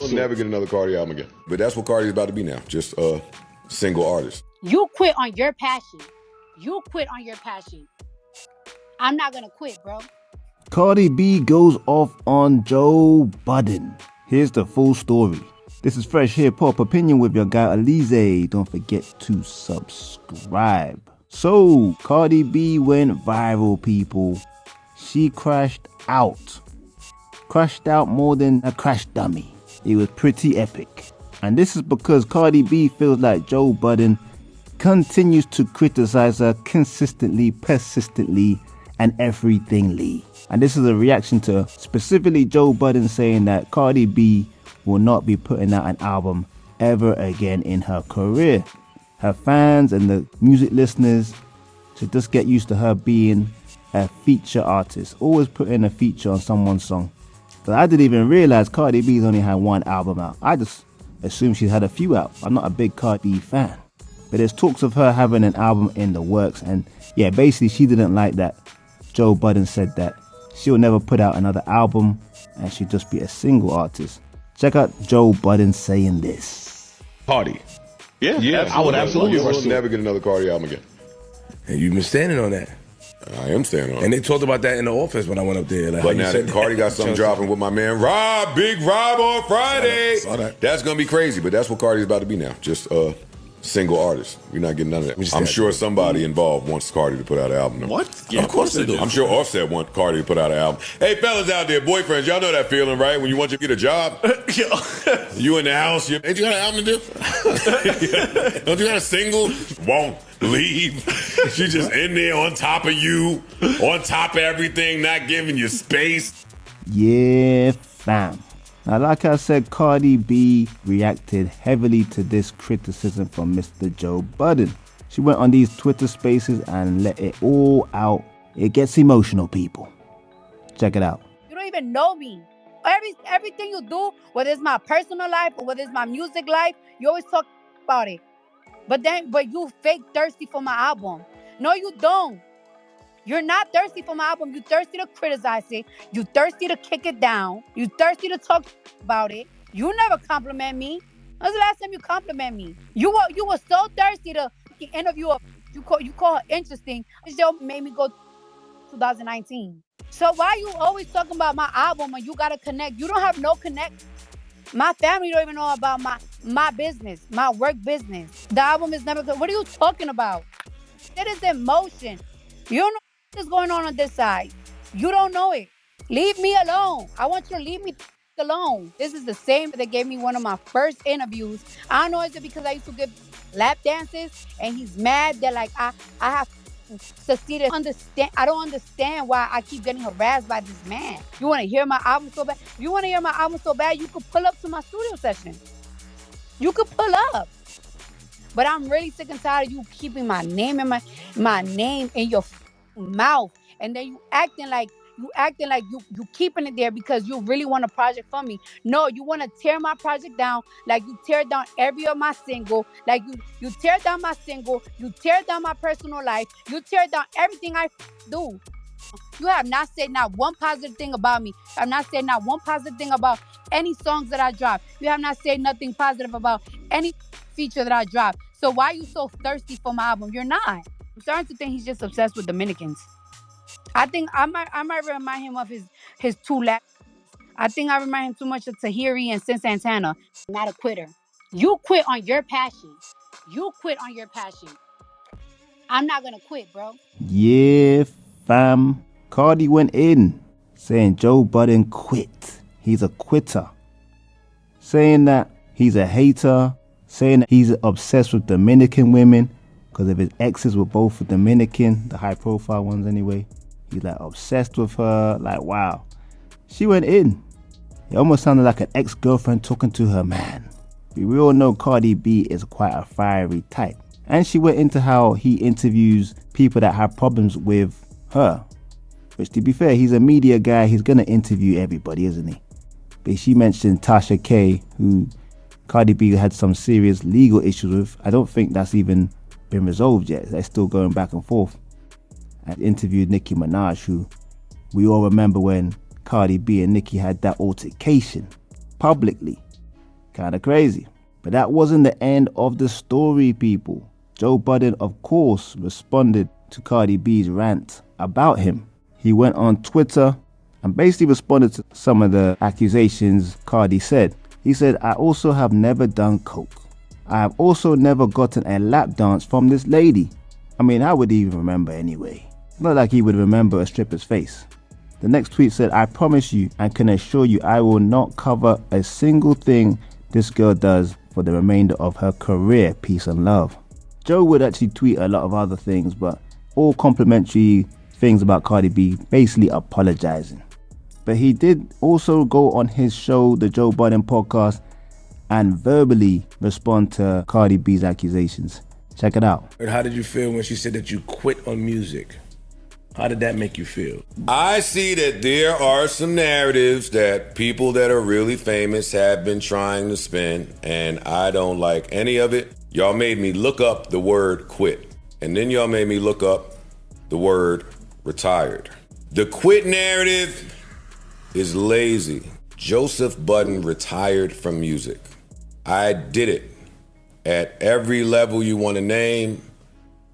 We'll never get another Cardi album again. But that's what Cardi's about to be now. Just a single artist. You quit on your passion. You quit on your passion. I'm not gonna quit, bro. Cardi B goes off on Joe Budden. Here's the full story. This is Fresh Hip-Hop Opinion with your guy Alize. Don't forget to subscribe. So, Cardi B went viral, people. She crashed out. Crashed out more than a crash dummy. It was pretty epic. And this is because Cardi B feels like Joe Budden continues to criticize her consistently, persistently, and everythingly. And this is a reaction to specifically Joe Budden saying that Cardi B will not be putting out an album ever again in her career. Her fans and the music listeners should just get used to her being a feature artist, always putting a feature on someone's song. So I didn't even realize Cardi B's only had one album out. I just assumed she's had a few out. I'm not a big Cardi B fan. But there's talks of her having an album in the works, and yeah, basically she didn't like that Joe Budden said that she'll never put out another album and she'll just be a single artist. Check out Joe Budden saying this. Cardi. Yeah, I would absolutely. We'll never get another Cardi album again. And you've been standing on that. I am standing on it. And they talked about that in the office when I went up there. Like, but now that Cardi got something dropping with my man Rob, Big Rob on Friday. Saw that. That's going to be crazy, but that's what Cardi's about to be now. Just a single artist. You're not getting none of that. I'm sure somebody involved wants Cardi to put out an album. What? Yeah, of course they do. I'm sure Offset wants Cardi to put out an album. Hey, fellas out there, boyfriends, y'all know that feeling, right? When you want to get a job, you in the house, ain't you got an album to do? Don't you got a single? Won't leave. She just in there on top of you, on top of everything, not giving you space. Yeah, fam. Now, like I said, Cardi B reacted heavily to this criticism from Mr. Joe Budden. She went on these Twitter spaces and let it all out. It gets emotional, people. Check it out. You don't even know me. Everything you do, whether it's my personal life or whether it's my music life, you always talk about it. But you fake thirsty for my album. No, you don't. You're not thirsty for my album. You thirsty to criticize it. You thirsty to kick it down. You thirsty to talk about it. You never compliment me. When's the last time you compliment me? You were so thirsty to interview her. You call her interesting. It still made me go 2019. So why you always talking about my album when you gotta connect? You don't have no connect. My family don't even know about my business, my work business. The album is never good. What are you talking about? It is in motion. You don't know what is going on this side. You don't know it. Leave me alone. I want you to leave me alone. This is the same that gave me one of my first interviews. I don't know, is it because I used to give lap dances and he's mad that like I have succeeded. I don't understand why I keep getting harassed by this man. You want to hear my album so bad? You want to hear my album so bad, you could pull up to my studio session. You could pull up. But I'm really sick and tired of you keeping my name in my name in your mouth, and then you acting like you keeping it there because you really want a project from me. No, you want to tear my project down like you tear down every of my single. Like you tear down my single, you tear down my personal life, you tear down everything I do. You have not said not one positive thing about me. You have not said not one positive thing about any songs that I drop. You have not said nothing positive about any feature that I drop. So why are you so thirsty for my album? You're not. I'm starting to think he's just obsessed with Dominicans. I think I might remind him of his two laps. I think I remind him too much of Tahiri and Sin Santana. Not a quitter. You quit on your passion. You quit on your passion. I'm not gonna quit, bro. Yeah, fam. Cardi went in saying Joe Budden quit. He's a quitter. Saying that he's a hater. Saying that he's obsessed with Dominican women because of his exes were both Dominican, the high profile ones anyway. He's like obsessed with her. Like, wow. She went in. It almost sounded like an ex-girlfriend talking to her man. We all know Cardi B is quite a fiery type. And she went into how he interviews people that have problems with her. Which, to be fair, he's a media guy. He's going to interview everybody, isn't he? But she mentioned Tasha K, who Cardi B had some serious legal issues with. I don't think that's even been resolved yet. They're still going back and forth. And interviewed Nicki Minaj, who we all remember when Cardi B and Nicki had that altercation publicly. Kinda crazy. But that wasn't the end of the story, people. Joe Budden, of course, responded to Cardi B's rant about him. He went on Twitter and basically responded to some of the accusations Cardi said. He said, I also have never done coke. I have also never gotten a lap dance from this lady. I mean, how would he even remember anyway? Not like he would remember a stripper's face. The next tweet said, I promise you and can assure you I will not cover a single thing this girl does for the remainder of her career. Peace and love. Joe would actually tweet a lot of other things, but all complimentary things about Cardi B, basically apologizing. But he did also go on his show, the Joe Budden podcast, and verbally respond to Cardi B's accusations. Check it out. How did you feel when she said that you quit on music? How did that make you feel? I see that there are some narratives that people that are really famous have been trying to spin, and I don't like any of it. Y'all made me look up the word quit, and then y'all made me look up the word retired. The quit narrative is lazy. Joseph Budden retired from music. I did it at every level you want to name,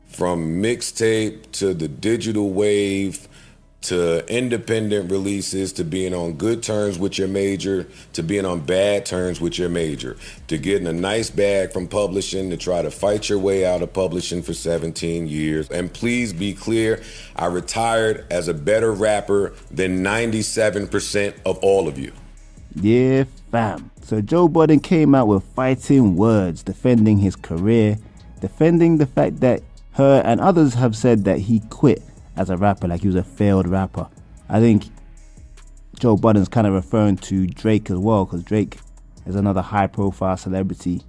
from mixtape to the digital wave to independent releases to being on good terms with your major to being on bad terms with your major to getting a nice bag from publishing to try to fight your way out of publishing for 17 years. And please be clear, I retired as a better rapper than 97% of all of you. Yeah, fam. So Joe Budden came out with fighting words, defending his career, defending the fact that her and others have said that he quit as a rapper, like he was a failed rapper. I think Joe Budden's kind of referring to Drake as well, because Drake is another high-profile celebrity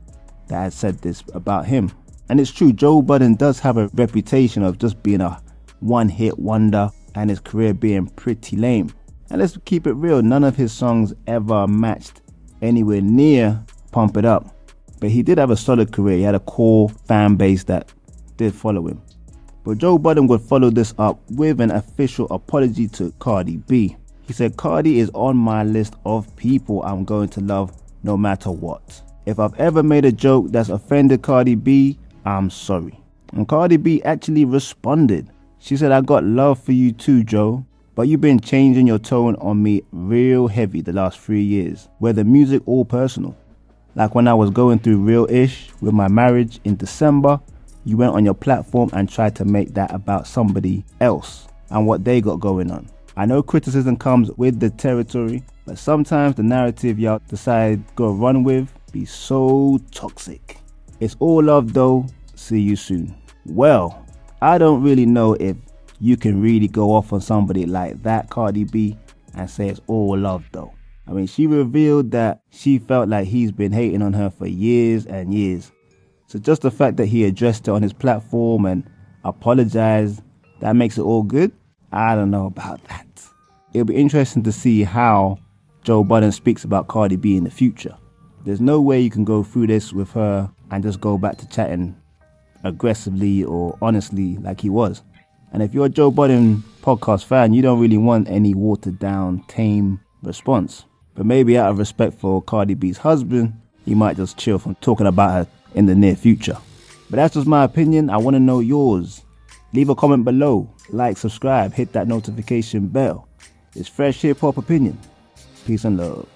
that has said this about him. And it's true, Joe Budden does have a reputation of just being a one-hit wonder and his career being pretty lame. And let's keep it real, none of his songs ever matched anywhere near Pump It Up. But he did have a solid career. He had a core fan base that did follow him. But Joe Budden would follow this up with an official apology to Cardi B. He said, Cardi is on my list of people I'm going to love no matter what. If I've ever made a joke that's offended Cardi B, I'm sorry. And Cardi B actually responded. She said, I got love for you too, Joe. But you've been changing your tone on me real heavy the last 3 years, whether music or personal. Like when I was going through real ish with my marriage in December, you went on your platform and tried to make that about somebody else and what they got going on. I know criticism comes with the territory, but sometimes the narrative y'all decide go run with be so toxic. It's all love though. See you soon. Well, I don't really know if you can really go off on somebody like that, Cardi B, and say it's all love though. I mean, she revealed that she felt like he's been hating on her for years and years. So just the fact that he addressed it on his platform and apologized, that makes it all good? I don't know about that. It'll be interesting to see how Joe Budden speaks about Cardi B in the future. There's no way you can go through this with her and just go back to chatting aggressively or honestly like he was. And if you're a Joe Budden podcast fan, you don't really want any watered down, tame response. But maybe out of respect for Cardi B's husband, he might just chill from talking about her in the near future. But that's just my opinion. I want to know yours. Leave a comment below. Like, subscribe, hit that notification bell. It's Fresh Hip Hop Opinion. Peace and love.